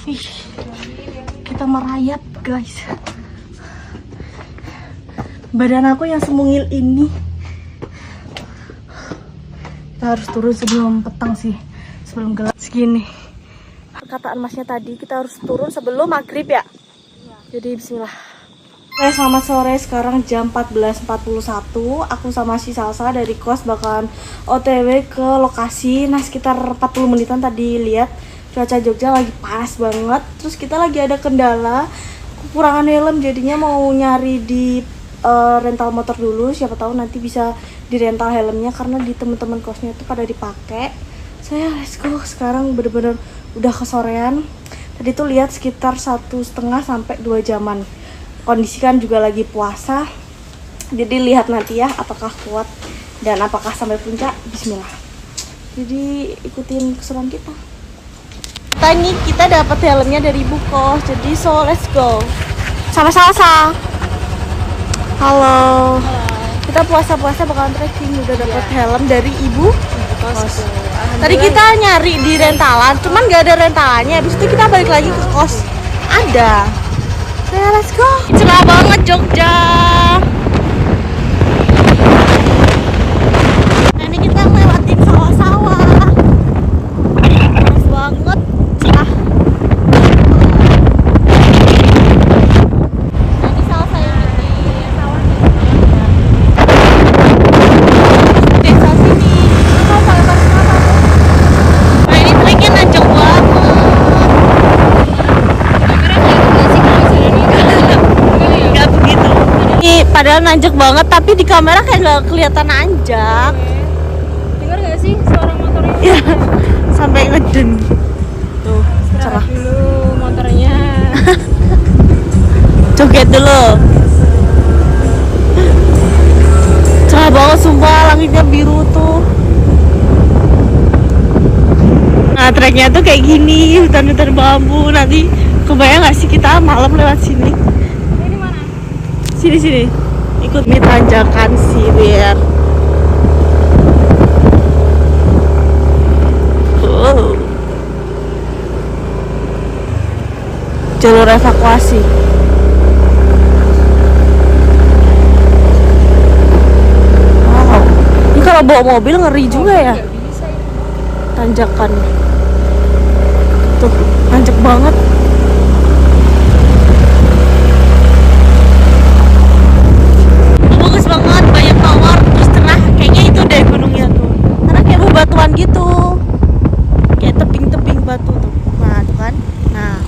Ih, kita merayap guys. Badan aku yang semungil ini. Kita harus turun sebelum petang sih, sebelum gelap segini. Perkataan masnya tadi kita harus turun sebelum maghrib ya. Jadi bismillah. Selamat sore, sekarang jam 14.41. Aku sama si Salsa dari kos bakalan OTW ke lokasi. Nah sekitar 40 menitan tadi lihat. Cuaca Jogja lagi panas banget. Terus kita lagi ada kendala kekurangan helm, jadinya mau nyari di rental motor dulu. Siapa tahu nanti bisa di rental helmnya karena di teman-teman kosnya itu pada dipakai. Saya let's go. Sekarang bener-bener udah kesorean. Tadi tuh lihat sekitar 1,5 sampai 2 jaman. Kondisi kan juga lagi puasa. Jadi lihat nanti ya apakah kuat dan apakah sampai puncak. Bismillah. Jadi ikutin keseruan kita. Tadi kita dapat helmnya dari ibu kos. Jadi so let's go. Sama Salsa. Halo. Kita puasa-puasa bakalan trekking. Udah dapat helm dari ibu kos. Tadi kita nyari di rentalan, cuman gak ada rentalannya. Habis itu kita balik lagi ke kos. Ada. Nah, let's go. Cerah banget Jogja. Nah, ini kita ngelewatin sawah-sawah. Panas banget. Cerah. Nanti sawah saya bikin sawah nih. Desa sini. Kita pakai apa? Nah, ini treknya nanjak banget. Gak begitu. Ini padahal nanjak banget, tapi di kamera kayak gak kelihatan nanjak. Dengar gak sih suara motornya? Ya, sampai ngeden. Tuh, cerah. Dulu motornya. Joget dulu. Cerah banget sumpah, langitnya biru tuh. Nah, treknya tuh kayak gini, hutan-hutan bambu. Nanti kebayang gak sih kita malam lewat sini? Ini mana? Sini. Ikut nih tanjakan sih biar. Jalur evakuasi. Wow. Ini kalau bawa mobil ngeri juga ya. Gak bisa ya. Tanjakan. Tuh, nanjak banget. Bagus banget, banyak tower, terus cerah. Kayaknya itu deh gunungnya tuh. Karena kayak bebatuan gitu. Kayak tebing-tebing batu tuh. Nah, tuh kan. Nah.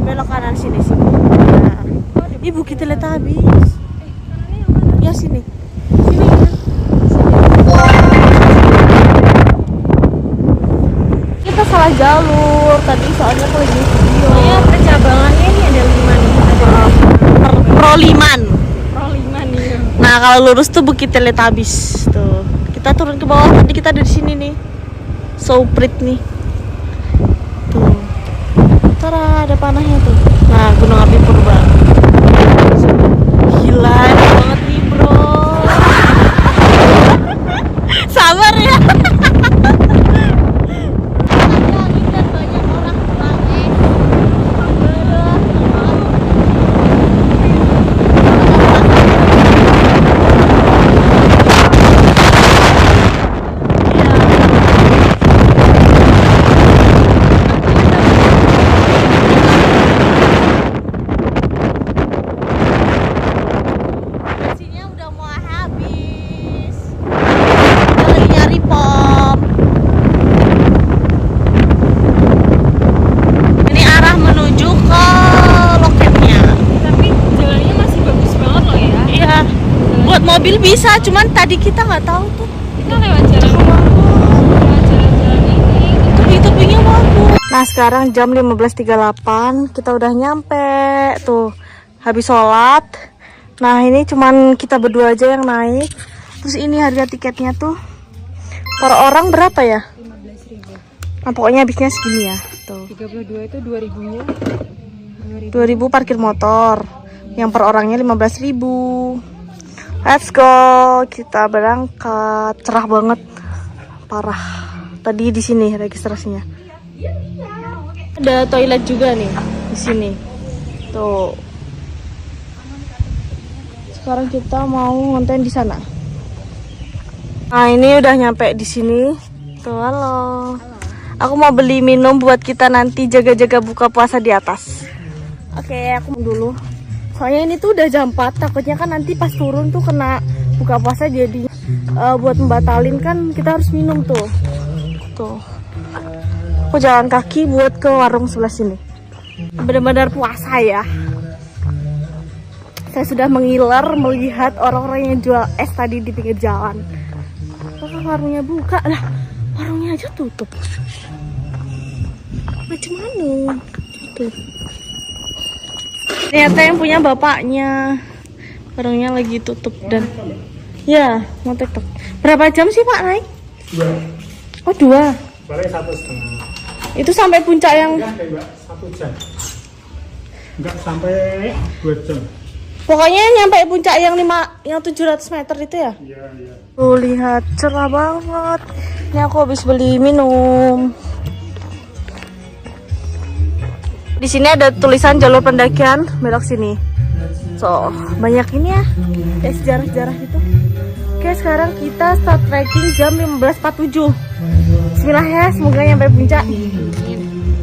Belok kanan sini. Nah. Ibu kita lihat habis. Ya sini. Kita salah jalur tadi soalnya aku lagi video. Soalnya percabangannya ini ada 5 nih. Ada Proliman. Pro 5 nih. Nah kalau lurus tuh Bukit Teletabis tuh. Kita turun ke bawah, tadi kita ada di sini nih. So pretty nih. Tuh. Tara ada panahnya tuh. Nah Gunung Api Purba. Gila enak banget nih bro. Sabar ya. Mobil bisa, cuman tadi kita nggak tahu tuh. Kita lewat jalan-jalan ini. Tebing-tebingnya bagus. Nah sekarang jam 15.38 kita udah nyampe tuh, habis sholat. Nah ini cuman kita berdua aja yang naik. Terus ini harga tiketnya tuh per orang berapa ya? 15.000. Nah pokoknya habisnya segini ya. Tuh. 32 itu 2.000-nya. 2.000 parkir motor. Yang per orangnya 15.000. Let's go, kita berangkat. Cerah banget, parah. Tadi di sini registrasinya. Ada toilet juga nih di sini. Tuh. Sekarang kita mau ngonten di sana. Nah, ini udah nyampe di sini. Tuh, halo. Aku mau beli minum buat kita nanti jaga-jaga buka puasa di atas. Oke, aku mau dulu. Soalnya ini tuh udah jam 4, takutnya kan nanti pas turun tuh kena buka puasa, jadi buat membatalin kan kita harus minum tuh. Tuh. Aku jalan kaki buat ke warung sebelah sini. Benar-benar puasa ya. Saya sudah mengiler melihat orang-orang yang jual es tadi di pinggir jalan. Apakah warungnya buka? Lah, warungnya aja tutup. Macam mana? Tuh. Ternyata yang punya bapaknya. Warungnya lagi tutup dan ya, mau TikTok. Berapa jam sih Pak naik? 2. Oh 2. Balik 1,5. Itu sampai puncak yang Enggak, Mbak, 1 jam. Enggak sampai 2 jam. pokoknya nyampe puncak yang 700 meter itu ya? Iya, iya. Tuh lihat, cerah banget. Ini aku habis beli minum. Di sini ada tulisan jalur pendakian belok sini. So, banyak ini ya. Kayak sejarah-sejarah itu. Oke, sekarang kita start trekking jam 15.47. Bismillah ya, semoga nyampe puncak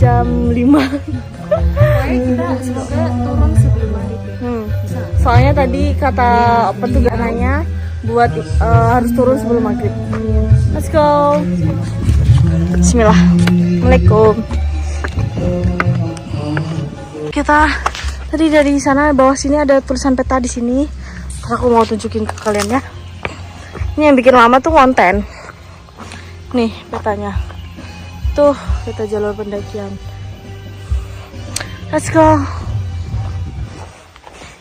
jam 5. Semoga turun sebelum maghrib. Soalnya tadi kata petugas nanya buat harus turun sebelum maghrib. Let's go. Bismillah. Assalamualaikum. Kita tadi dari sana bawah sini ada tulisan peta di sini. Aku mau tunjukin ke kalian ya. Ini yang bikin lama tuh konten. Nih petanya. Tuh peta jalur pendakian. Let's go.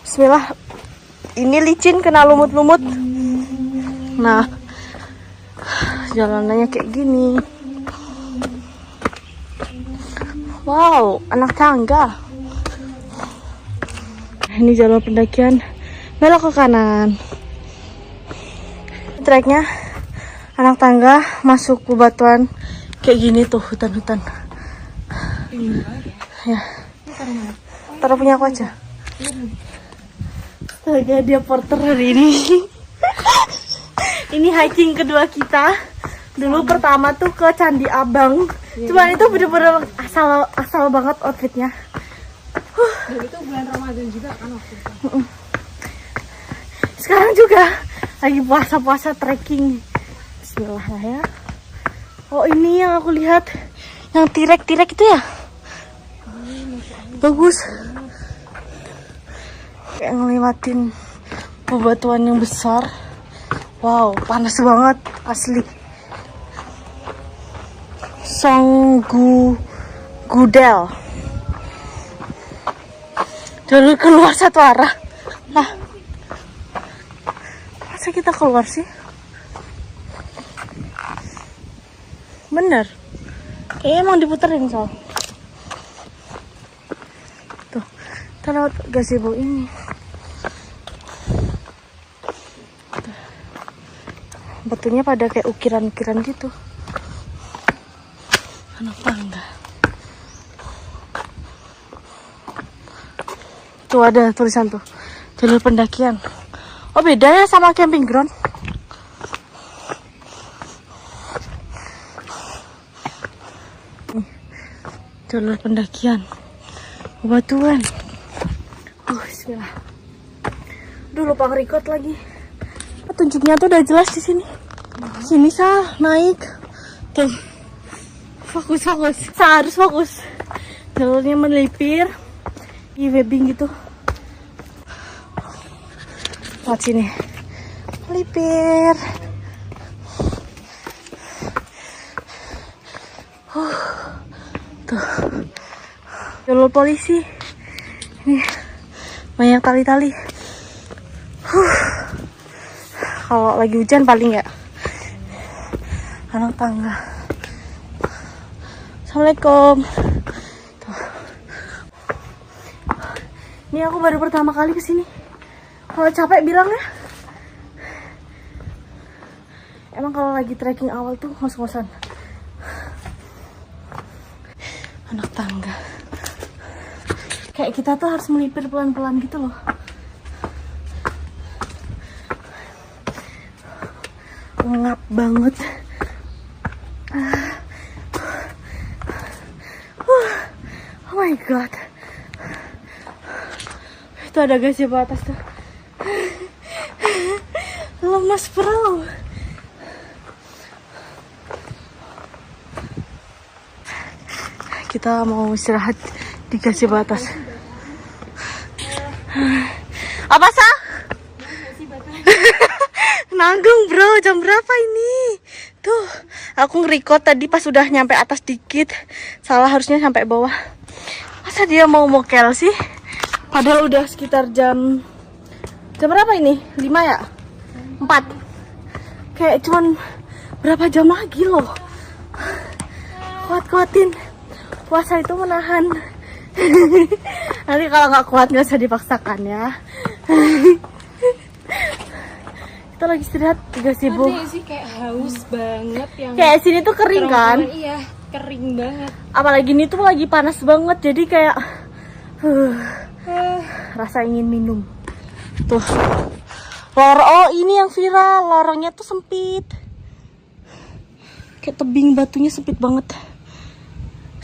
Bismillah. Ini licin kena lumut-lumut. Nah, jalanannya kayak gini. Wow, anak tangga. Ini jalur pendakian, belok ke kanan. Treknya anak tangga masuk bebatuan kayak gini tuh, hutan-hutan. Ya. Taruh punya aku aja. Astaga, dia porter hari ini. Ini hiking kedua kita. Dulu pertama tuh ke Candi Abang. Cuman itu bener-bener asal banget outfitnya. Dan itu bulan Ramadan juga kan waktu itu. Sekarang juga lagi puasa-puasa trekking. Bismillah lah ya. Oh, ini yang aku lihat, yang tirek-tirek itu ya. Bagus. Kayak ngelewatin bebatuan yang besar. Wow, panas banget asli. Gudel. Jalur keluar satu arah. Nah, masa kita keluar sih? Bener. Kayaknya emang diputerin soal. Tuh, kita lewat gazebo ini. Tuh. Batunya pada kayak ukiran-ukiran gitu. Anak tangga. Tuh ada tulisan tuh, jalur pendakian. Oh, beda ya sama camping ground. Nih, jalur pendakian, bebatuan. Bismillah. Duh, lupa nge-record lagi. Petunjuknya tuh udah jelas di sini. Sini Sal, naik. Tuh, fokus. Harus fokus. Jalurnya melipir. Webbing gitu. Lihat sini, melipir. Tuh, jalur polisi. Ini banyak tali-tali. Kalau lagi hujan paling ya. Anak tangga. Assalamualaikum. Ini aku baru pertama kali kesini. Kalau capek bilang ya. Emang kalau lagi trekking awal tuh ngos-ngosan. anak tangga. Kayak kita tuh harus melipir pelan-pelan gitu loh. Ngap banget. Oh my god. Itu ada gas di atas tuh. Lemas bro. Kita mau istirahat di gas di atas. Apa sah? Nanggung bro, jam berapa ini? Tuh, aku nge-record tadi pas udah nyampe atas dikit. Salah, harusnya sampai bawah. Masa dia mau mokel sih? Padahal udah sekitar jam berapa ini? 5 ya? 4. Kayak cuman berapa jam lagi loh. Kuat-kuatin. Puasa itu menahan. Nanti kalau nggak kuat nggak usah dipaksakan ya. Kita lagi istirahat 3.000. Nanti sih kayak haus banget yang Kayak sini tuh kering kan? Iya, kering banget. Apalagi ini tuh lagi panas banget, jadi kayak rasa ingin minum. Tuh. Oh, ini yang viral, lorongnya tuh sempit. Kayak tebing batunya sempit banget.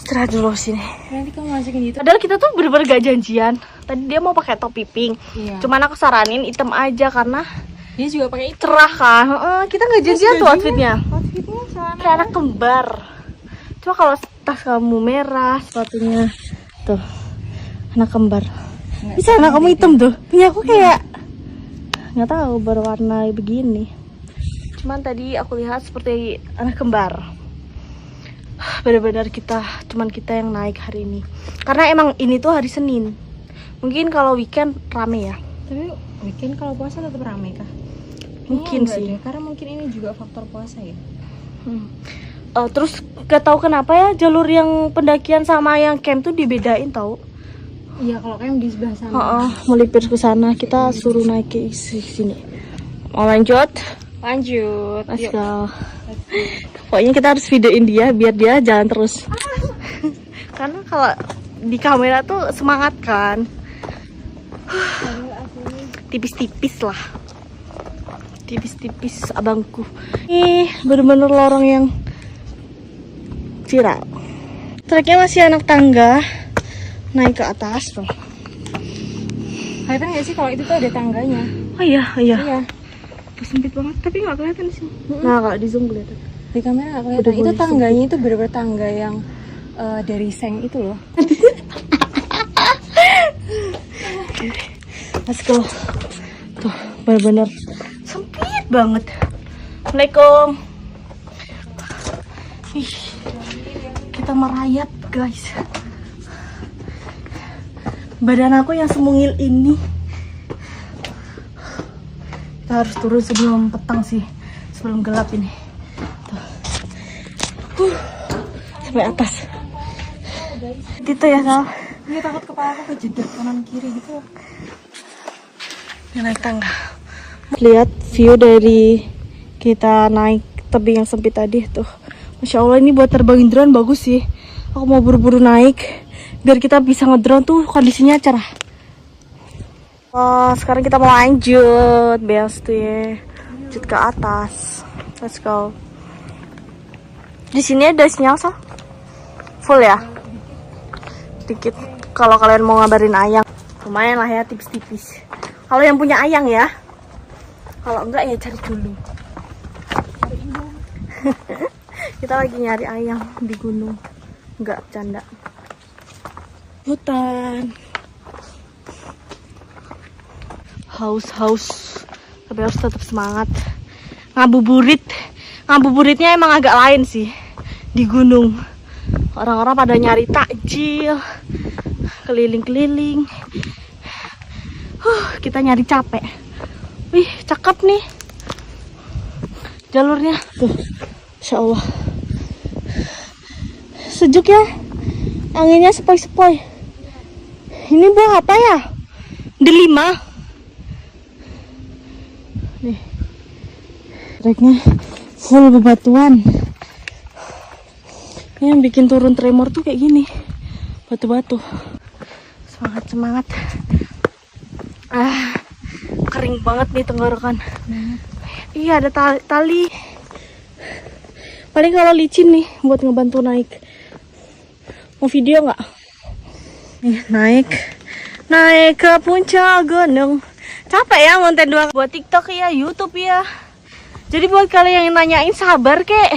Istirahat dulu sini. Nanti kamu masukin gitu. Padahal kita tuh bener-bener gak janjian. Tadi dia mau pakai topi pink. Iya. Cuman aku saranin hitam aja karena Dia juga pakai itu. cerah kan. Kita nggak janjian tuh outfitnya. Outfitnya celana. Kayak anak kembar. Cuma kalau tas kamu merah, sepatunya tuh anak kembar. Bisa anak kamu hitam tuh. Punya aku kayak nggak tahu berwarna begini. Cuman tadi aku lihat seperti anak kembar. Benar-benar cuman kita yang naik hari ini. Karena emang ini tuh hari Senin. Mungkin kalau weekend rame ya. Tapi weekend kalau puasa tetap ramai kah? Mungkin Enggak sih. deh, karena mungkin ini juga faktor puasa ya. Terus gak tahu kenapa ya jalur yang pendakian sama yang camp tuh dibedain tau. Iya, kalau kayak di sebelah sana. Melipir ke sana, kita suruh naik ke sini. Mau lanjut? Lanjut. Let's Yuk. go. Pokoknya kita harus videoin dia biar dia jalan terus. Karena kalau di kamera tuh semangat kan. Tipis-tipis lah. Tipis-tipis abangku. Ih, bener-bener lorong yang viral. Treknya masih anak tangga. Naik ke atas loh. Kelihatan nggak sih kalau itu tuh ada tangganya? Oh iya. Iya. Sempit banget, tapi nggak kelihatan di sini. Nah, kalau di zoom kelihatan. Di kamera nggak kelihatan. Itu tangganya itu bener-bener tangga yang dari seng itu loh. Let's go. Tuh, bener-bener sempit banget. Assalamualaikum. Ih, kita merayap guys. Badan aku yang semungil ini. Kita harus turun sebelum petang sih, sebelum gelap ini. Tuh. Sampai atas. Itu ya Sal. Ini takut kepala aku kejedot kanan kiri gitu. Naik tangga. Lihat view dari kita naik tebing yang sempit tadi tuh. Masya Allah, ini buat terbangin drone bagus sih. Aku mau buru-buru naik biar kita bisa ngedrone tuh kondisinya cerah. Oh, sekarang kita mau lanjut, best ya. Lanjut ke atas. Let's go. Di sini ada sinyal Sal? Full ya? Dikit. Kalau kalian mau ngabarin Ayang, lumayan lah ya, tipis-tipis. Kalau yang punya Ayang ya. Kalau enggak ya cari dulu. Kita lagi nyari Ayang di gunung. Enggak bercanda. Hutan. Haus. Tapi harus tetap semangat. Ngabuburitnya emang agak lain sih di gunung. Orang-orang pada nyari takjil, keliling-keliling. Kita nyari capek. Wih, cakep nih jalurnya. Tuh, Insya Allah. Sejuk ya. Anginnya sepoi-sepoi. Ini buah apa ya? Delima. Nih. Treknya full bebatuan. Ini yang bikin turun tremor tuh kayak gini. batu-batu. Semangat. Kering banget nih tenggorokan. Iya, ada tali. Paling kalau licin nih buat ngebantu naik. Mau video nggak? Naik ke puncak gunung. Capek ya ngonten 2 buat TikTok ya, YouTube ya. Jadi buat kalian yang nanyain, sabar kek.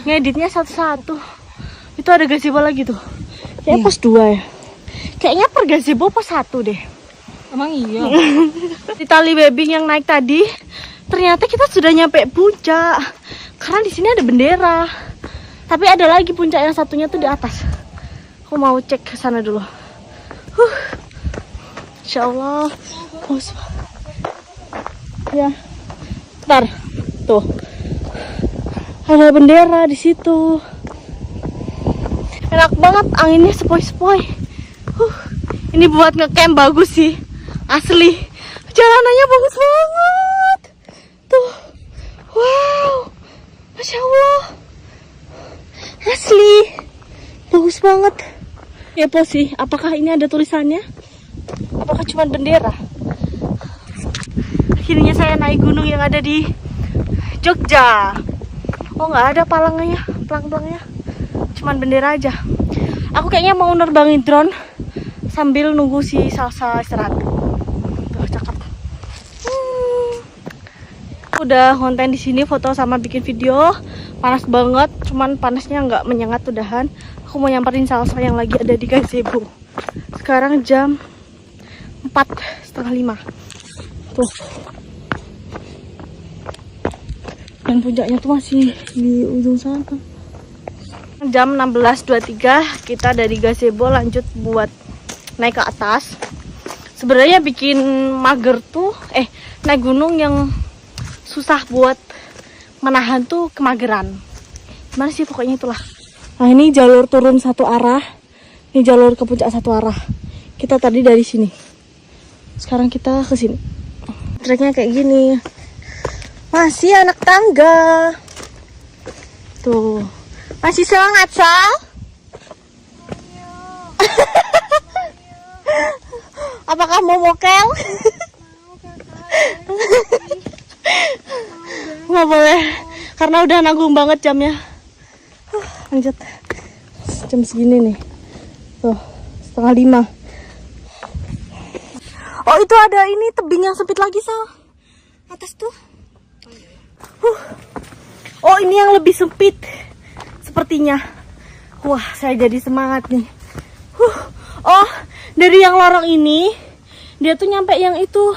Ngeditnya satu-satu. Itu ada gazebo lagi tuh. Kayaknya pos 2 ya. Kayaknya per gazebo pos 1 deh. Emang iya. Di tali webbing yang naik tadi, ternyata kita sudah nyampe puncak. Karena di sini ada bendera. Tapi ada lagi puncak yang satunya tuh di atas. Aku mau cek ke sana dulu. Insyaallah. Ya. Bentar. Tuh. Ada bendera di situ. Enak banget, anginnya sepoi-sepoi. Ini buat ngecamp bagus sih. Asli. Jalanannya bagus banget. Tuh. Wow. Masya Allah. Asli. Bagus banget. Kepo sih, apakah ini ada tulisannya? Apakah cuma bendera? Akhirnya saya naik gunung yang ada di Jogja. Oh, nggak ada palangnya, pelang-pelangnya. Cuman bendera aja. Aku kayaknya mau nerbangin drone sambil nunggu si Salsa istirahat. Tuh, cakep. Udah konten di sini, foto sama bikin video. Panas banget, cuman panasnya nggak menyengat udahan. Aku mau nyamperin Salsa yang lagi ada di gazebo. Sekarang jam 4:30. Tuh. Dan puncaknya tuh masih di ujung sana. Jam 16.23 kita dari gazebo lanjut buat naik ke atas. Sebenarnya bikin mager tuh, naik gunung yang susah buat menahan tuh kemageran. Gimana sih pokoknya itulah. Nah, ini jalur turun satu arah. Ini jalur ke puncak satu arah. Kita tadi dari sini. Sekarang kita ke sini. Treknya kayak gini. Masih anak tangga. Tuh. Masih semangat, Sal? Apakah mau mokel? Nggak boleh. Karena udah nanggung banget jamnya. Lanjut. Jam segini nih. Tuh, 4:30. Oh, itu ada ini tebing yang sempit lagi, Sal. Atas tuh. Oh, ini yang lebih sempit sepertinya. Wah, saya jadi semangat nih. Oh, dari yang lorong ini dia tuh nyampe yang itu,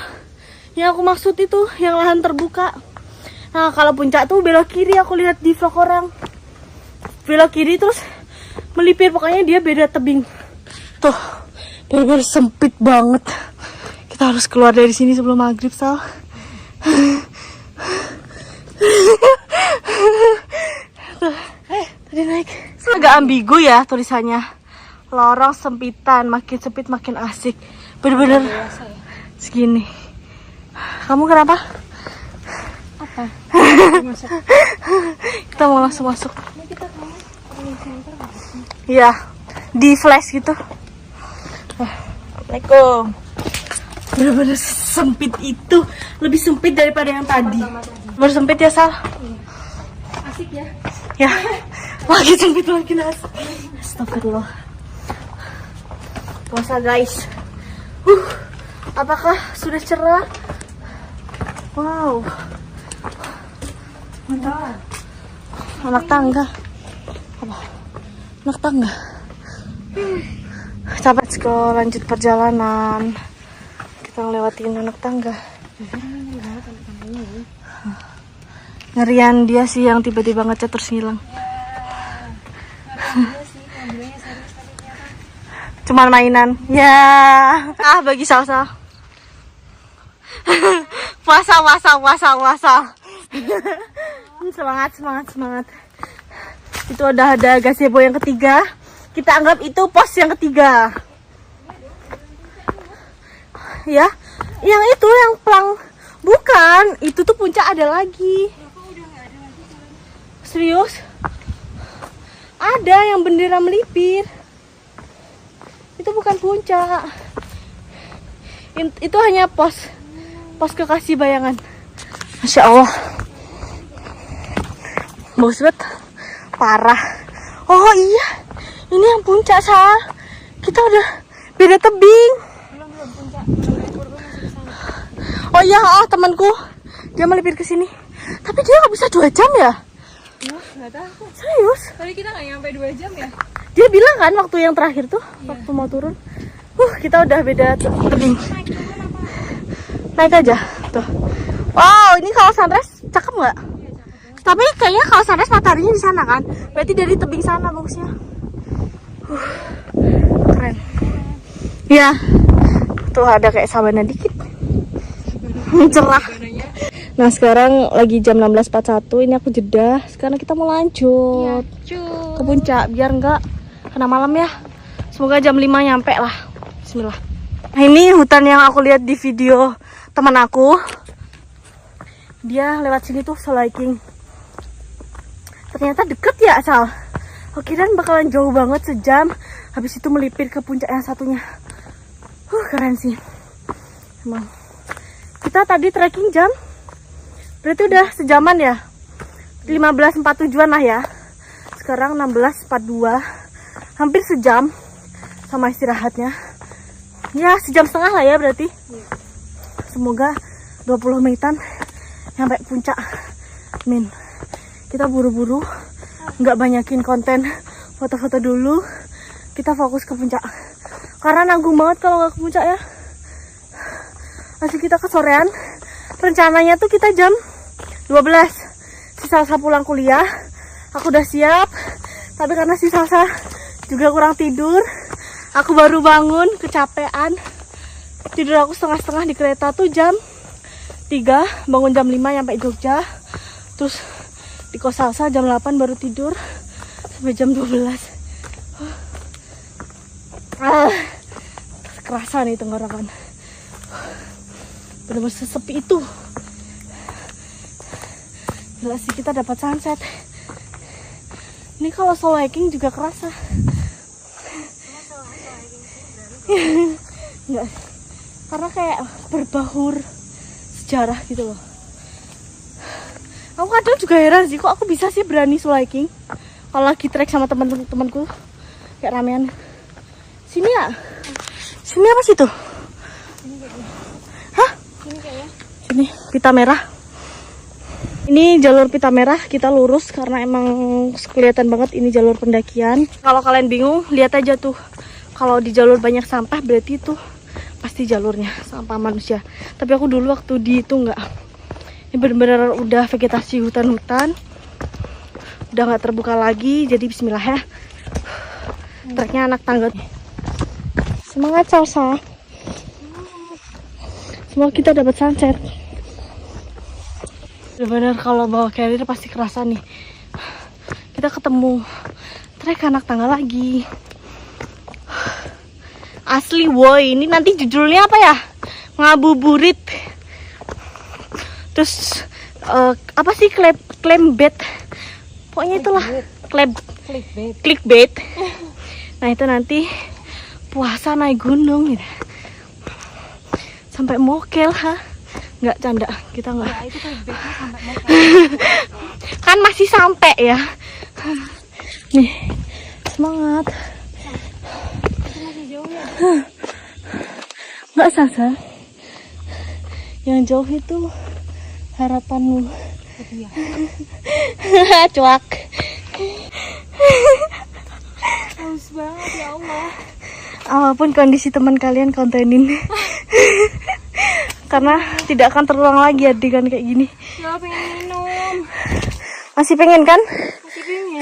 yang aku maksud itu, yang lahan terbuka. Nah, kalau puncak tuh belok kiri, aku lihat di vlog orang. Belok kiri terus melipir, pokoknya dia beda tebing. Tuh, bener-bener sempit banget. Kita harus keluar dari sini sebelum maghrib, Sal. Tadi naik agak ambigu ya tulisannya. Lorong sempitan, makin sempit makin asik. Bener-bener segini. Kamu kenapa? Apa? Kita mau langsung masuk. Iya, di flash gitu. Assalamualaikum. Bener-bener sempit itu, lebih sempit daripada yang tadi. Baru sempit ya, Sal? Asik ya? Ya, makin sempit makin asik. Astagfirullah. Puasa, guys. Apakah sudah cerah? Wow. Mantap. Anak tangga. Apa? Anak tangga. Capek, lanjut perjalanan. Kita ngelewatin anak tangga. Ngerian dia sih yang tiba-tiba ngecat terus ngilang. Cuman mainan. Ya. Bagi Salsa. Puasa. Semangat. Itu udah ada gazebo yang ketiga. Kita anggap itu pos yang ketiga. Ya, yang itu yang pelang. Bukan, itu tuh puncak ada lagi. Serius? Ada yang bendera melipir. Itu bukan puncak. Itu hanya pos kekasih bayangan. Masya Allah. Bagus banget. Parah. Oh iya. Ini yang puncak, Sal. Kita udah beda tebing. Belum puncak. Oh iya, temanku. Dia melipir ke sini. Tapi dia nggak bisa 2 jam ya? Nggak tahu. Serius? Tadi kita nggak nyampe 2 jam ya? Dia bilang kan waktu yang terakhir tuh, waktu mau turun. Kita udah beda tebing. Naik aja. Tuh. Wow, ini kalau sunrise cakep nggak? Tapi kayaknya kalau sunrise mataharinya di sana kan. Berarti dari tebing sana bagusnya. Keren. Ya. Tuh ada kayak sabana dikit. Cerah. Nah, sekarang lagi jam 16.41. Ini aku jeda. Sekarang kita mau lanjut ke puncak biar nggak kena malam ya. Semoga jam 5 nyampe lah. Bismillah. Nah, ini hutan yang aku lihat di video teman aku. Dia lewat sini tuh solo hiking. Ternyata deket ya, Sal. Aku kirain bakalan jauh banget, sejam. Habis itu melipir ke puncak yang satunya. Keren sih. Emang. Kita tadi trekking jam. Berarti udah sejaman ya. 15.47an lah ya. Sekarang 16.42. Hampir sejam. Sama istirahatnya. Ya, sejam setengah lah ya berarti. Semoga 20 menitan sampai puncak. Amin. Kita buru-buru, nggak banyakin konten foto-foto dulu. Kita fokus ke puncak. Karena nanggung banget kalau nggak ke puncak ya. Masih kita kesorean. Rencananya tuh kita jam 12. Si Salsa pulang kuliah. Aku udah siap. Tapi karena si Salsa juga kurang tidur. Aku baru bangun, kecapean. Tidur aku setengah-setengah di kereta tuh jam 3. Bangun jam 5 sampai Jogja. Terus di kos Salsa jam 8 baru tidur sampai jam 12. Kerasa nih tenggorokan. Bener-bener sesepi itu. Gila sih, kita dapat sunset. Ini kalau solo hiking juga kerasa. Enggak, karena kayak berbaur sejarah gitu loh. Aku kadang juga heran sih, kok aku bisa sih berani solo hiking kalau lagi trek sama teman-temanku kayak ramean. Sini ya? Sini apa sih tuh? Hah? Ini kayaknya. Sini, pita merah. Ini jalur pita merah, kita lurus karena emang kelihatan banget ini jalur pendakian. Kalau kalian bingung, lihat aja tuh. Kalau di jalur banyak sampah berarti itu pasti jalurnya sampah manusia. Tapi aku dulu waktu di itu enggak. Ini benar-benar udah vegetasi hutan-hutan. Udah nggak terbuka lagi, jadi bismillah ya. Treknya anak tangga. Semangat Salsa. Semoga kita dapat sunset. Benar-benar kalau bawa carrier pasti kerasa nih. Kita ketemu trek anak tangga lagi. Asli woi, ini nanti judulnya apa ya? Ngabuburit. Terus apa sih clickbait? Pokoknya itulah clickbait. Nah itu nanti puasa naik gunung gitu. Sampai mokel ha? Nggak canda, kita nggak. Ya, itu clickbaitnya sampai mokel. Kan masih sampai ya. Nih, semangat. Itu masih jauh ya. Nggak Salsa. Yang jauh itu harapanmu. Cuak. Haus banget ya Allah. Apapun kondisi teman kalian kontenin. Karena tidak akan terulang lagi adegan kayak gini. Ya pengen minum. Masih pengen kan? Masih pengen.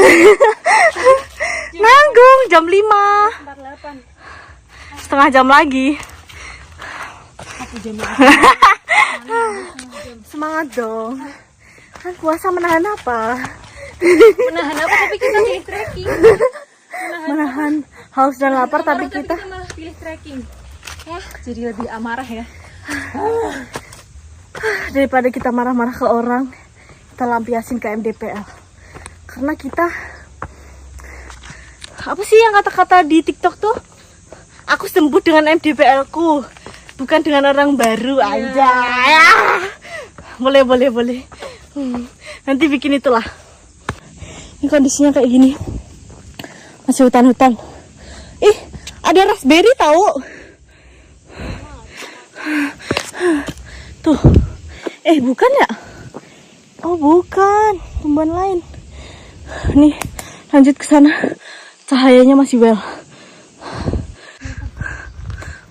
Nanggung jam 5. 48. Setengah jam lagi. Aku jam Semangat dong. Kan puasa menahan apa? menahan apa tapi kita pilih trekking. Menahan haus dan lapar tapi kita kita malah pilih trekking. Jadi lebih amarah ya. daripada kita marah-marah ke orang, kita lampiasin ke MDPL. Karena kita apa sih yang kata-kata di TikTok tuh? Aku sembuh dengan MDPL-ku, bukan dengan orang baru aja. Boleh. Nanti bikin itulah. Ini kondisinya kayak gini. Masih hutan-hutan. Ih, ada raspberry tahu. Tuh. Bukan ya? Oh, bukan. Tumbuhan lain. Nih, lanjut ke sana. Cahayanya masih well.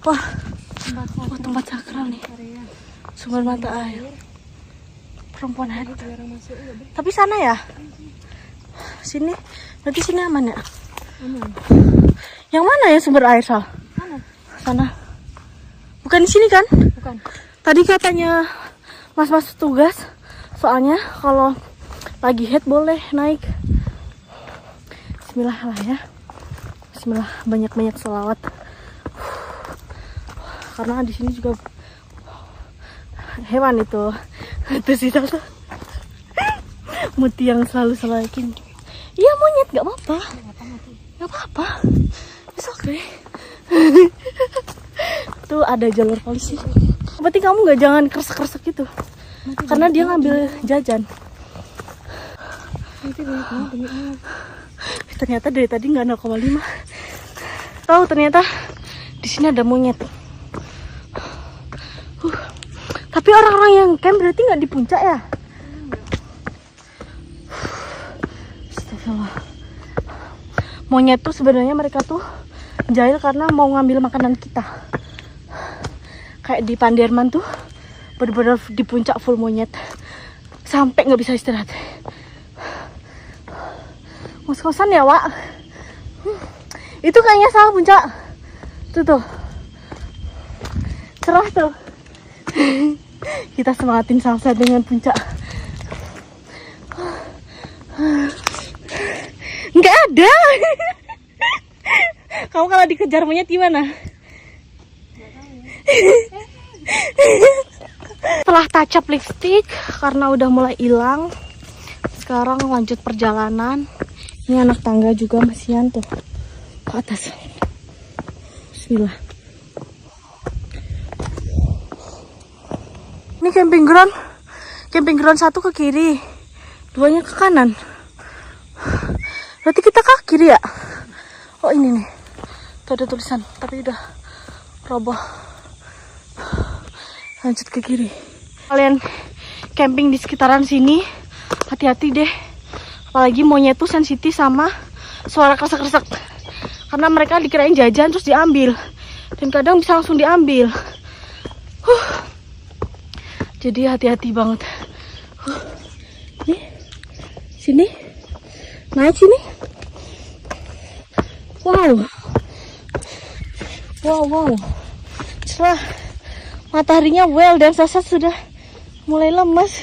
Wah, tempat sakral nih. Sumber mata air. Perempuan hari. Tapi sana ya? Sini. Berarti sini aman ya? Aman. Yang mana ya sumber air, Sal? Sana. Bukan di sini kan? Bukan. Tadi katanya mas-mas tugas. Soalnya kalau lagi head boleh naik. Bismillah lah ya. Bismillah, banyak-banyak sholawat. Karena di sini juga hewan itu sih satu muti yang selalu selakin. Iya, monyet, nggak apa-apa. It's okay. Tuh ada jalur polisi. Berarti kamu nggak jangan kresek-kresek gitu. Karena dia ngambil jajan. Ternyata dari tadi nggak 0,5. Tahu ternyata di sini ada monyet. Tapi orang-orang yang camp berarti nggak di puncak ya? Astagfirullah. Monyet tuh sebenarnya mereka tuh jahil karena mau ngambil makanan kita. Kayak di Panderman tuh bener-bener di puncak full monyet. Sampai nggak bisa istirahat. Ngos-ngosan ya, Wak? Itu kayaknya salah puncak. Tuh. Cerah tuh. Kita semangatin salsa dengan puncak. Nggak ada. Kamu kalau dikejar monyet gimana? Setelah touch up lipstick karena udah mulai hilang, sekarang lanjut perjalanan. Ini anak tangga juga masihan tuh ke atas. Bismillah. Ini camping ground 1 ke kiri, 2-nya ke kanan. Berarti kita ke kiri ya? Oh, ini nih. Tuh ada tulisan, tapi udah roboh. Lanjut ke kiri. Kalian camping di sekitaran sini, hati-hati deh. Apalagi monyet tuh sensitif sama suara kresek-kresek. Karena mereka dikirain jajan terus diambil. Dan kadang bisa langsung diambil. Jadi hati-hati banget. Nih, sini, naik sini. Wow. Cerah. Mataharinya well dan Sasa sudah mulai lemas.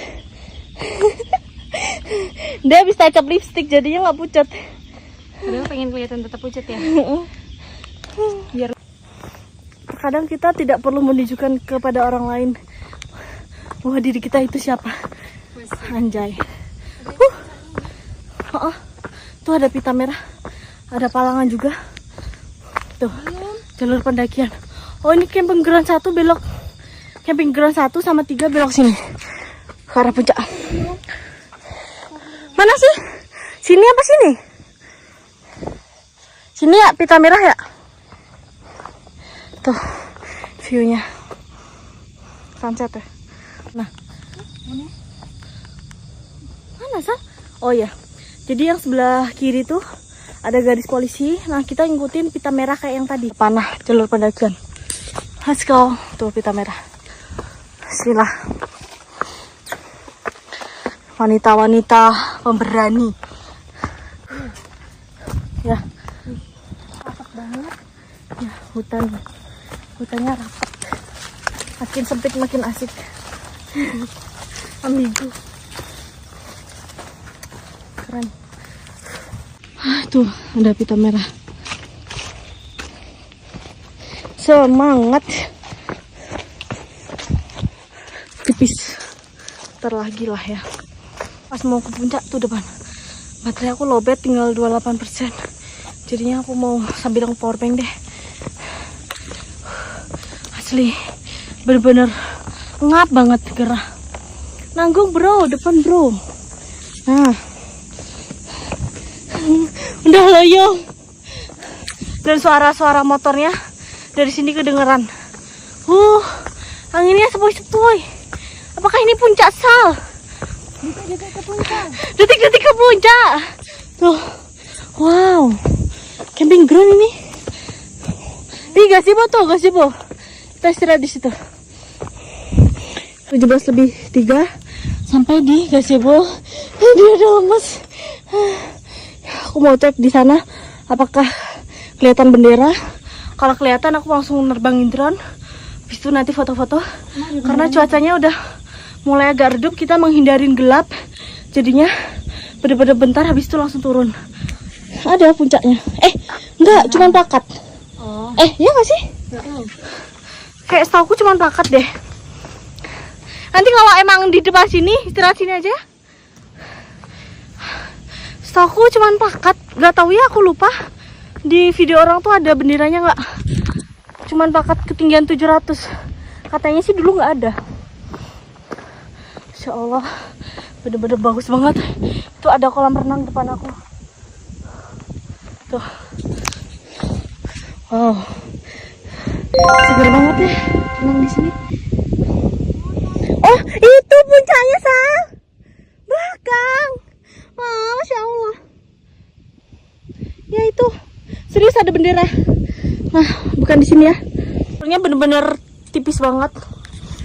Dia habis touch up lipstick jadinya nggak pucat. Padahal pengen kelihatan tetap pucat ya. Biar kadang kita tidak perlu menunjukkan kepada orang lain bahwa diri kita itu siapa. Anjay. Tuh ada pita merah. Ada palangan juga. Tuh, jalur pendakian. Oh, ini camping ground 1 belok. Camping ground 1 sama 3 belok sini. Ke arah puncak. Mana sih? Sini apa sini? Sini ya, pita merah ya? Tuh, view-nya. Sunset ya. Nah. Mana sih? Oh ya. Jadi yang sebelah kiri tuh ada garis polisi. Nah, kita ngikutin pita merah kayak yang tadi. Panah jalur pendakian. Let's go. Tuh pita merah. Bismillah. Wanita-wanita pemberani. Ya. Rapat banget. Ya, hutannya rapat. Makin sempit makin asik. Ambigu. Keren. Tuh ada pita merah. Semangat. Tipis. Terlagi lah ya. Pas mau ke puncak tuh depan. Baterai aku lowbat tinggal 28%. Jadinya aku mau sambil powerbank deh. Asli bener-bener ngap banget gerah. Nanggung bro, depan bro. Nah udah loyo. Dan suara-suara motornya dari sini kedengeran. Anginnya sepoi-sepoi. Apakah ini puncak Sal? Detik-detik ke puncak. Detik-detik ke puncak. Tuh, wow, camping ground ini. Ih, gazebo tuh, gazebo. Kita istirahat di situ. 17:03 sampai di gazebo. Dia udah lemes. Aku mau cek di sana apakah kelihatan bendera. Kalau kelihatan aku langsung nerbangin drone. Habis itu nanti foto-foto. Karena cuacanya udah mulai agak redup, kita menghindarin gelap. Jadinya bener-bener bentar, habis itu langsung turun. Ada puncaknya. Enggak, cuman plakat. Iya nggak sih? Kayak setauku cuman plakat deh. Nanti kalau emang di depan sini, istirahat sini aja. Setauku cuman plakat. Gak tahu ya, aku lupa. Di video orang tuh ada benderanya nggak? Cuman plakat ketinggian 700. Katanya sih dulu nggak ada. Insya Allah, bener-bener bagus banget. Itu ada kolam renang depan aku. Tuh. Wow. Seger banget ya renang di sini. Oh, itu puncaknya, Sal. Belakang. Wah, Masya Allah. Ya itu. Serius ada bendera. Nah, bukan di sini ya. Turunnya bener-bener tipis banget.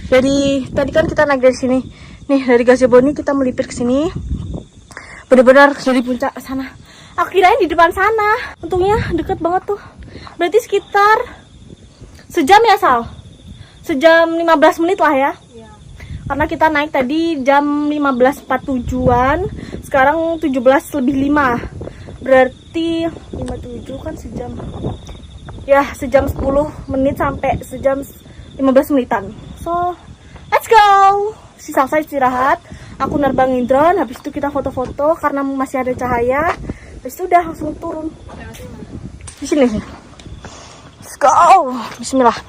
Dari tadi kan kita naik dari sini. Nih, dari gazebo ini kita melipir ke sini. Bener-bener dari puncak sana. Aku kirain di depan sana. Untungnya deket banget tuh. Berarti sekitar sejam ya, Sal? Sejam 15 menit lah ya. Karena kita naik tadi jam 15.47-an. Sekarang 17:05. Berarti 57 kan sejam. Ya, sejam 10 menit sampai sejam 15 menitan. So, let's go. Selesai istirahat, aku nerbangin drone. Habis itu kita foto-foto karena masih ada cahaya. Habis itu udah langsung turun. Di sini sih. Let's go. Bismillah.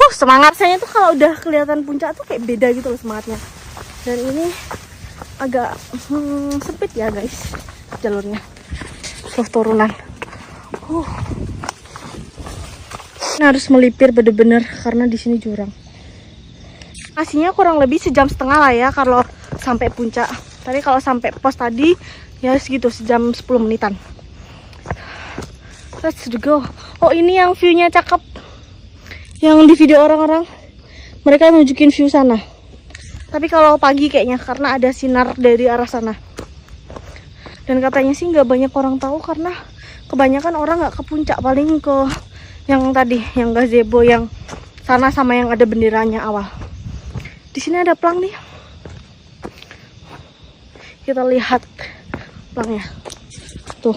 Semangat saya tuh kalau udah kelihatan puncak tuh kayak beda gitu loh semangatnya. Dan ini agak sempit ya guys jalurnya. Turunan. Ini harus melipir bener-bener karena di sini jurang. Aslinya kurang lebih sejam setengah lah ya kalau sampai puncak. Tadi kalau sampai pos tadi ya segitu, sejam 10 menitan. Let's go. Oh, ini yang view-nya cakep. Yang di video orang-orang mereka nunjukin view sana. Tapi kalau pagi kayaknya karena ada sinar dari arah sana. Dan katanya sih nggak banyak orang tahu karena kebanyakan orang nggak ke puncak, paling ke yang tadi, yang gazebo yang sana sama yang ada benderanya awal. Di sini ada plang nih. Kita lihat plangnya. Tuh.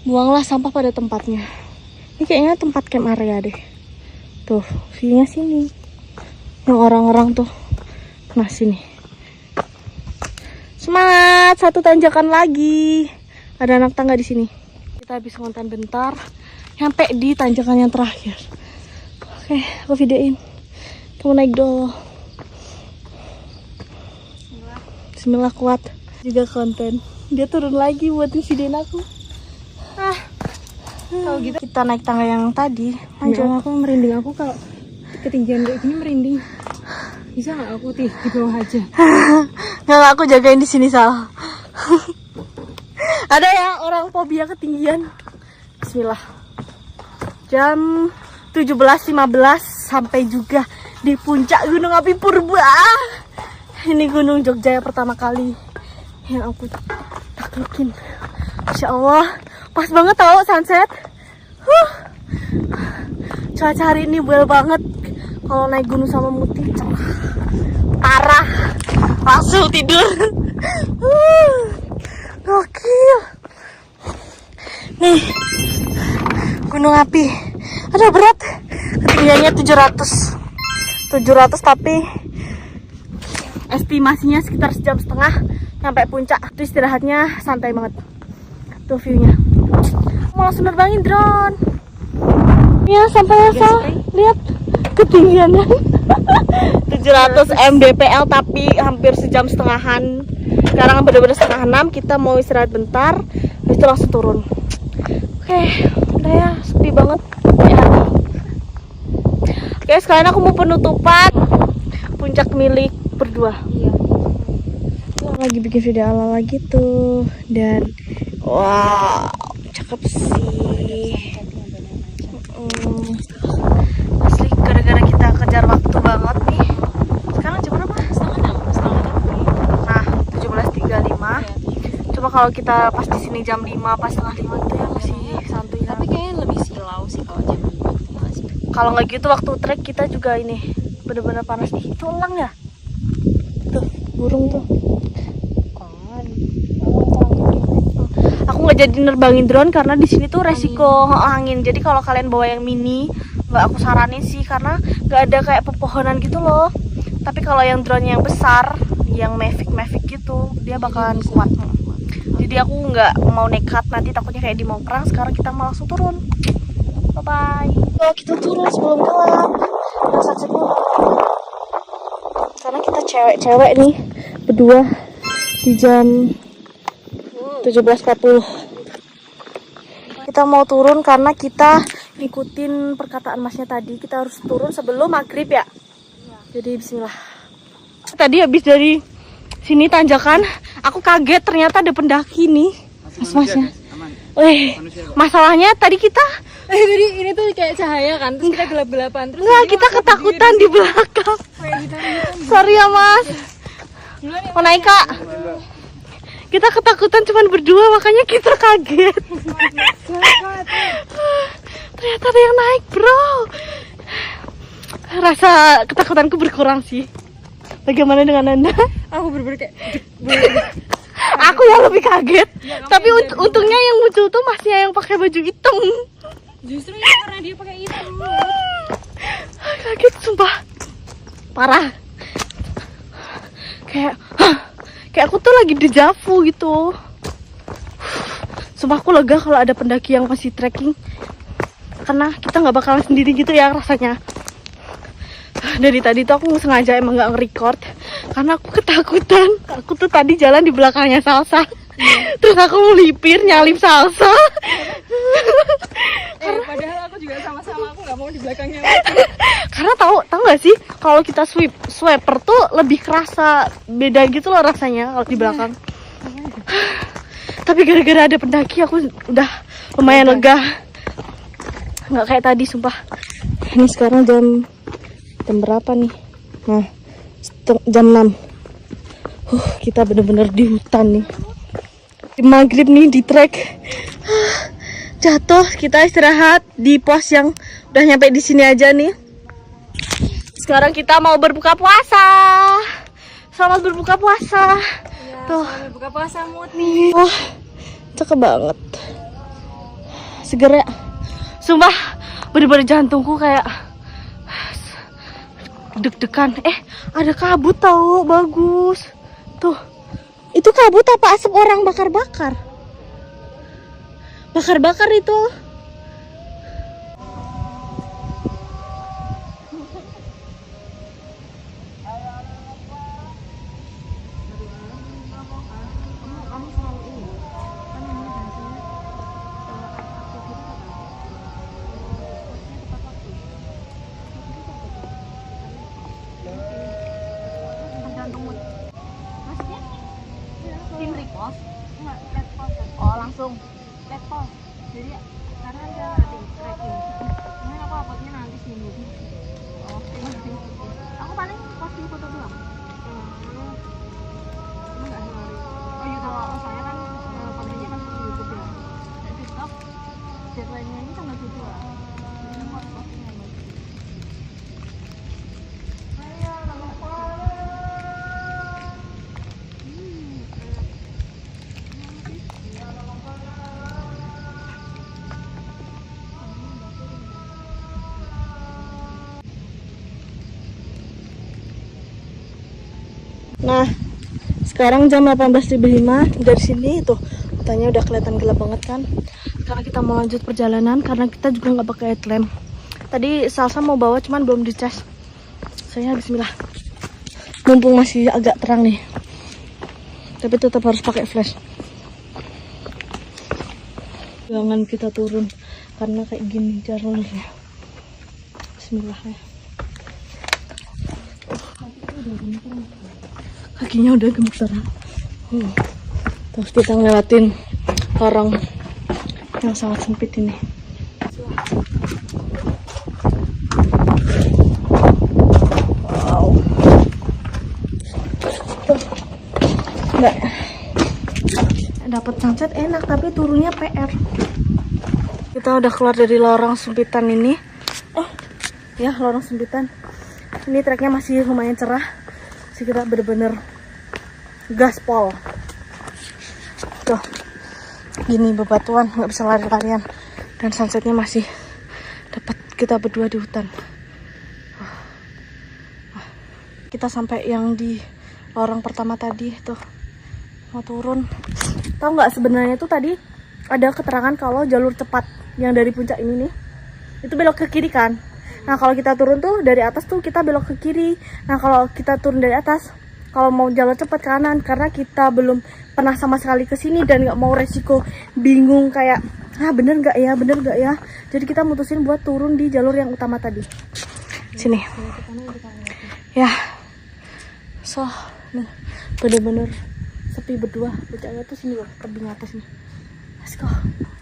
Buanglah sampah pada tempatnya. Ini kayaknya tempat camp area deh. Tuh, view-nya sini. Yang orang-orang tuh. Nah, sini. Semangat, satu tanjakan lagi. Ada anak tangga di sini. Kita habis ngonten bentar, sampai di tanjakan yang terakhir. Oke, aku videoin. Kamu naik dulu. Bismillah, kuat. Juga konten. Dia turun lagi buat videoin aku. Kalau gitu kita naik tangga yang tadi. Jangan, aku merinding, aku kalau ketinggian kayak gini merinding. Bisa nggak aku di bawah aja? Nggak, aku jagain di sini, Sal. Ada ya orang fobia ketinggian. Bismillah. Jam 17.15 sampai juga di puncak Gunung Api Purba. Ini Gunung Jogja yang pertama kali yang aku taklukin. Insya Allah, pas banget tau sunset. Cuaca hari ini buel banget. Kalau naik gunung sama Muti, parah. Langsung tidur. Gokil. Nih, Gunung Api. Ada berat. Ketinggiannya 700 tapi estimasinya sekitar sejam setengah sampai puncak. Itu istirahatnya santai banget. Tuh view-nya. Mau langsung nerbangin drone. Ya sampai asal lihat ketinggiannya 700 mdpl tapi hampir sejam setengahan. Sekarang bener-bener setengah 6, kita mau istirahat bentar, habis itu langsung turun. Oke, udah ya, sepi banget kayak hari. Oke, sekarang aku mau penutupan puncak milik berdua. Iya. Lagi bikin video ala lagi tuh, dan wow, cakep sih. Asli gara-gara kita kejar waktu banget nih. Sekarang jam berapa? Nah, 17.35. Coba kalau kita pas di sini jam 5, pas setengah 5 itu ya masih santuy. Tapi kayaknya lebih silau sih kalau jam 5. Kalau nggak gitu waktu trek kita juga ini bener-bener panas nih. Itu elang ya? Tuh, burung tuh. Aku nggak jadi nerbangin drone karena di sini tuh resiko angin. Jadi kalau kalian bawa yang mini, nggak aku saranin sih karena nggak ada kayak pepohonan gitu loh. Tapi kalau yang drone yang besar, yang Mavic gitu, dia bakalan kuat. Jadi aku nggak mau nekat, nanti takutnya kayak di mau perang. Sekarang kita mau langsung turun. Bye bye. Oh, kita turun sebelum gelap. Nah, sunsetnya karena kita cewek-cewek nih berdua di jam 17.40. Kita mau turun karena kita ngikutin perkataan masnya tadi. Kita harus turun sebelum maghrib ya. Jadi bismillah. Tadi habis dari sini tanjakan, aku kaget ternyata ada pendaki nih. Masnya. Masalahnya tadi kita Jadi ini tuh kayak cahaya kan, terus kita gelap-gelapan. Terus enggak, kita ketakutan di belakang. Sorry ya mas. Mau naik kak? Kita ketakutan cuman berdua, makanya kita kaget. Ternyata ada yang naik bro. Rasa ketakutanku berkurang sih. Bagaimana dengan anda? aku bener-bener kayak Aku yang lebih kaget. Tapi untungnya yang muncul tuh masnya yang pakai baju hitam. justru itu karena dia pakai hitam. Kaget sumpah. Parah. Kayak aku tuh lagi dejavu gitu. Sumpah aku lega kalau ada pendaki yang masih trekking. Karena kita nggak bakalan sendiri gitu ya rasanya. Dari tadi tuh aku sengaja emang nggak nge-record karena aku ketakutan. Aku tuh tadi jalan di belakangnya Salsa. Terus aku melipir nyalip Salsa. Padahal aku juga sama-sama, aku nggak mau di belakangnya. Karena tahu nggak sih kalau kita swiper tuh lebih kerasa beda gitu loh rasanya kalau di belakang. Tapi gara-gara ada pendaki aku udah lumayan lega. Nggak kayak tadi sumpah. Ini sekarang jam berapa nih? Nah, jam 6. Kita bener-bener di hutan nih. Di maghrib nih di trek. Jatuh, kita istirahat di pos yang udah nyampe di sini aja nih. Sekarang kita mau berbuka puasa. Selamat berbuka puasa. Ya, Tuh, buka puasa mood nih. wah, cakep banget. Seger ya. Sumpah, bener-bener jantungku kayak deg-degan. Ada kabut tau, bagus. Tuh, itu kabut apa asap orang bakar-bakar? Bakar-bakar itu. Tim repost? Enggak, let post. Oh, langsung. Let post. Jadi karena ada tracking. Mungkin aku uploadnya nanti seminggu. Oh, aku paling posting foto doang. Enggak sehari. Oh iya, kalau saya kan kontennya kan di YouTube ya. Di TikTok deadline-nya ini tanggal 2. Jadi aku harus posting yang bagus. Nah, sekarang jam 18.05 dari sini tuh hutannya udah kelihatan gelap banget kan. Sekarang kita mau lanjut perjalanan karena kita juga nggak pakai headlamp. Tadi Salsa mau bawa cuman belum dicas. Saya bismillah. Mumpung masih agak terang nih. Tapi tetap harus pakai flash. Jangan kita turun karena kayak gini jalurnya. Bismillah ya. Kakinya udah gemeteran. Terus kita ngelewatin lorong yang sangat sempit ini. Wow. Tuh. Nggak dapat sunset enak tapi turunnya PR. Kita udah keluar dari lorong sempitan ini. Ya, lorong sempitan. Ini treknya masih lumayan cerah. Kita bener-bener gaspol. Tuh, gini bebatuan, nggak bisa lari-larian. Dan sunsetnya masih dapat kita berdua di hutan. Kita sampai yang di lorong pertama tadi tuh, mau turun. Tahu nggak sebenarnya tuh tadi ada keterangan kalau jalur cepat yang dari puncak ini nih itu belok ke kiri kan. Nah kalau kita turun tuh dari atas tuh kita belok ke kiri. Nah kalau kita turun dari atas, kalau mau jalur cepat kanan, karena kita belum pernah sama sekali ke sini dan nggak mau resiko bingung kayak bener nggak ya. Jadi kita mutusin buat turun di jalur yang utama tadi. Sini. Ya. So, nih bener-bener sepi berdua. Puncaknya tuh sini loh, tebing atas nih. Let's go.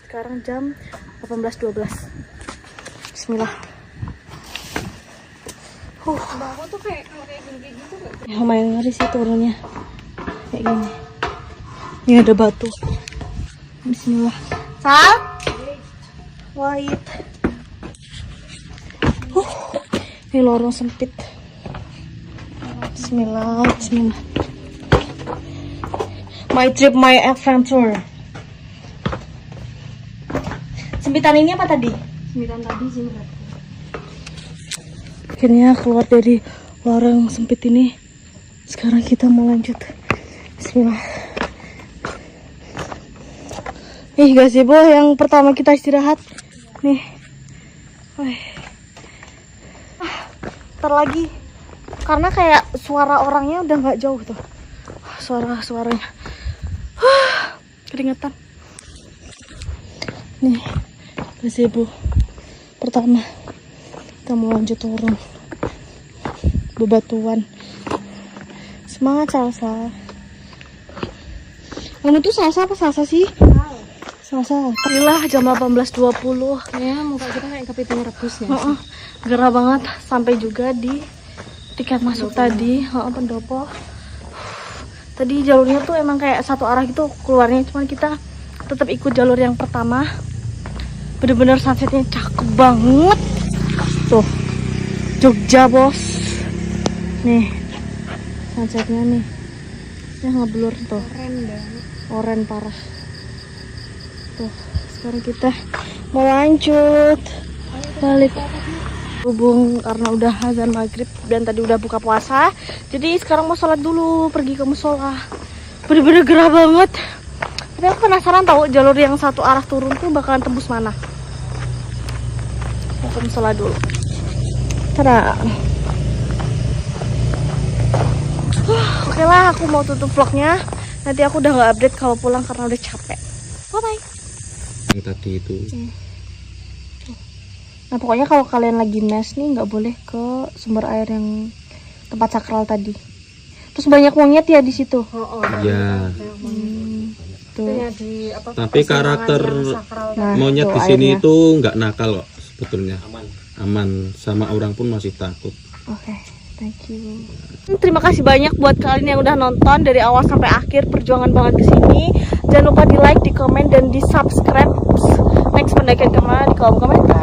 Sekarang jam 18.12. Bismillah. Aku tuh kayak gini gitu gak? Ya, lumayan ngeri sih turunnya. Kayak gini. Ini ada batu. Bismillah. Sal. Wait. Ini lorong sempit. Bismillah. Bismillah. My trip, my adventure. Sempitan ini apa tadi? Sembilan tadi sih berat. Akhirnya keluar dari lorong sempit ini. Sekarang kita mau lanjut. Bismillah. Nih gazebo yang pertama kita istirahat. Nih. Ntar lagi. Karena kayak suara orangnya udah nggak jauh tuh. Suaranya. Keringetan. Nih gazebo pertama. Kita mau lanjut turun bebatuan. Semangat Salsa. Kamu tuh Salsa apa Salsa sih? Salsa. Terilah jam 18.20. Ya muka kita kayak kepiting rebus ya. Gerah banget. Sampai juga di tiket masuk tadi. Pendopo. Tadi jalurnya tuh emang kayak satu arah gitu keluarnya. Cuman kita tetap ikut jalur yang pertama. Bener-bener sunsetnya cakep banget. Tuh, Jogja bos. Nih, sunsetnya nih. Ya ngeblur tuh. Oren parah. Tuh, sekarang kita mau lanjut balik. Hubung karena udah azan maghrib dan tadi udah buka puasa. Jadi sekarang mau sholat dulu, pergi ke musola. Bener-bener gerah banget. Tapi aku penasaran tahu jalur yang satu arah turun tuh bakalan tembus mana. Mau ke musola dulu. Tada. Oke lah, aku mau tutup vlognya. Nanti aku udah nggak update kalau pulang karena udah capek. Bye bye. Yang tadi itu. Nah pokoknya kalau kalian lagi mes nih nggak boleh ke sumber air yang tempat sakral tadi. Terus banyak monyet ya di situ. Iya. Tuh. Tapi karakter Nah, monyet tuh di sini airnya. itu nggak nakal kok sebetulnya. Aman. Sama orang pun masih takut. Oke, thank you. Terima kasih banyak buat kalian yang udah nonton dari awal sampai akhir, perjuangan banget ke sini. Jangan lupa di like, di komen, dan di subscribe. Next pendakian kemana di kolom komentar.